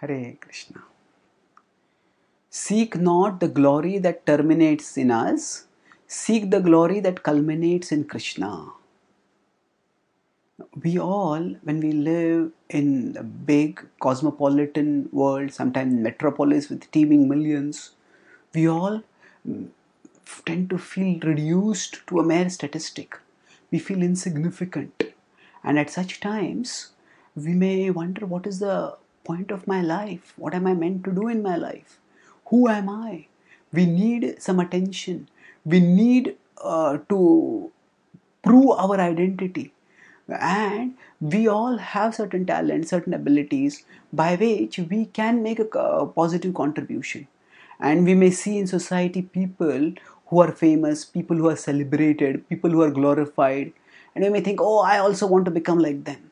Hare Krishna. Seek not the glory that terminates in us, seek the glory that culminates in Krishna. We all, when we live in a big cosmopolitan world, sometimes metropolis with teeming millions, we all tend to feel reduced to a mere statistic. We feel insignificant. And at such times, we may wonder, what is the point of my life? What am I meant to do in my life? Who am I? We need some attention. We need to prove our identity. And we all have certain talents, certain abilities by which we can make a positive contribution. And we may see in society people who are famous, people who are celebrated, people who are glorified, and we may think, oh, I also want to become like them.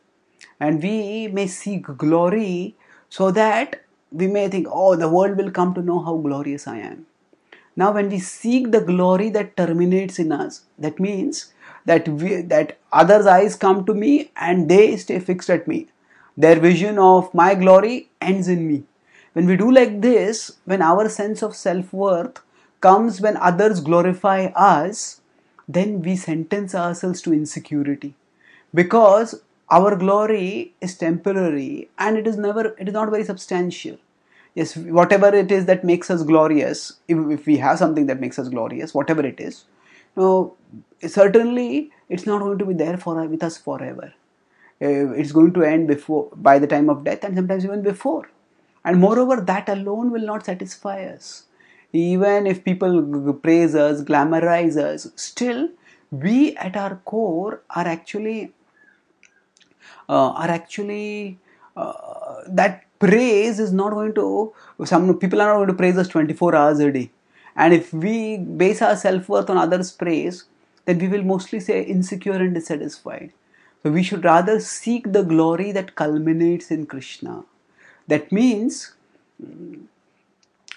And we may seek glory so that we may think, oh, the world will come to know how glorious I am. Now, when we seek the glory that terminates in us, that means that others' eyes come to me and they stay fixed at me. Their vision of my glory ends in me. When we do like this, when our sense of self-worth comes when others glorify us, then we sentence ourselves to insecurity, because our glory is temporary and it is not very substantial. Yes, whatever it is that makes us glorious, if we have something that makes us glorious, whatever it is, certainly it's not going to be there with us forever. It's going to end by the time of death, and sometimes even before. And moreover, that alone will not satisfy us. Even if people praise us, glamorize us, still we at our core are actually that praise is not going to, some people are not going to praise us 24 hours a day. And if we base our self-worth on others' praise, then we will mostly say insecure and dissatisfied. So we should rather seek the glory that culminates in Krishna. That means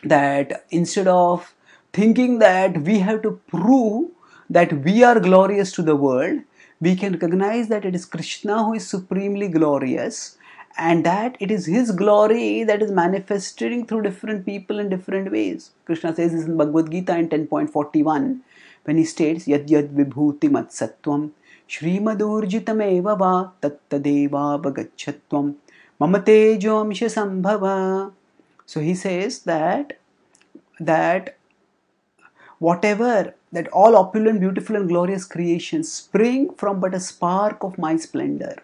that instead of thinking that we have to prove that we are glorious to the world, we can recognize that it is Krishna who is supremely glorious, and that it is His glory that is manifesting through different people in different ways. Krishna says this in Bhagavad-gita in 10.41, when he states, Yad yad vibhuti mat sattvam shrimadurjitam eva va tattadeva bhagachatvam mamate amsha sambhava. So he says that whatever, that all opulent, beautiful and glorious creations spring from but a spark of my splendor.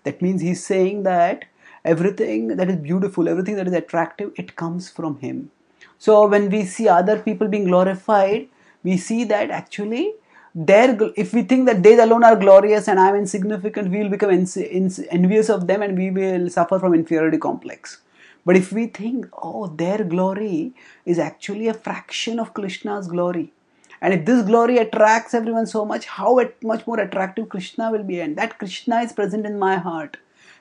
That means he's saying that everything that is beautiful, everything that is attractive, it comes from him. So when we see other people being glorified, we see that actually if we think that they alone are glorious and I am insignificant, we will become envious of them and we will suffer from inferiority complex. But if we think, oh, their glory is actually a fraction of Krishna's glory, and if this glory attracts everyone so much, how much more attractive Krishna will be, and that Krishna is present in my heart.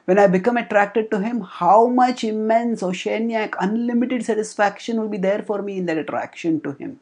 When I become attracted to him, how much immense, oceanic, unlimited satisfaction will be there for me in that attraction to him.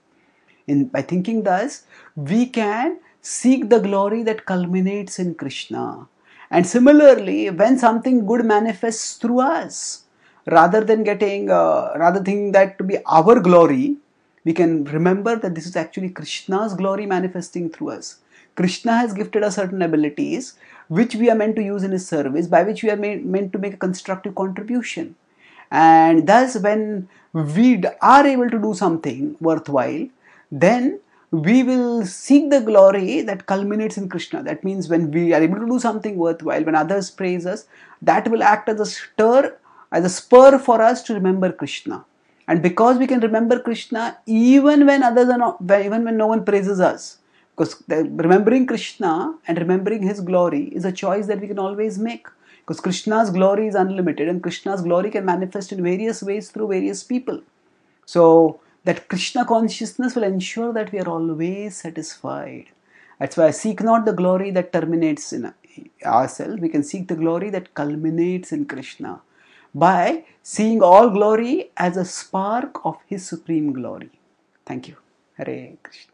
By thinking thus, we can seek the glory that culminates in Krishna. And similarly, when something good manifests through us, rather than thinking that to be our glory, we can remember that this is actually Krishna's glory manifesting through us. Krishna has gifted us certain abilities which we are meant to use in his service, by which we are meant to make a constructive contribution. And thus, when we are able to do something worthwhile, then we will seek the glory that culminates in Krishna. That means when we are able to do something worthwhile, when others praise us, that will act as a spur for us to remember Krishna. And because we can remember Krishna even when even when no one praises us, because remembering Krishna and remembering his glory is a choice that we can always make, because Krishna's glory is unlimited and Krishna's glory can manifest in various ways through various people. So that Krishna consciousness will ensure that we are always satisfied. That's why seek not the glory that terminates in ourselves. We can seek the glory that culminates in Krishna, by seeing all glory as a spark of his supreme glory. Thank you. Hare Krishna.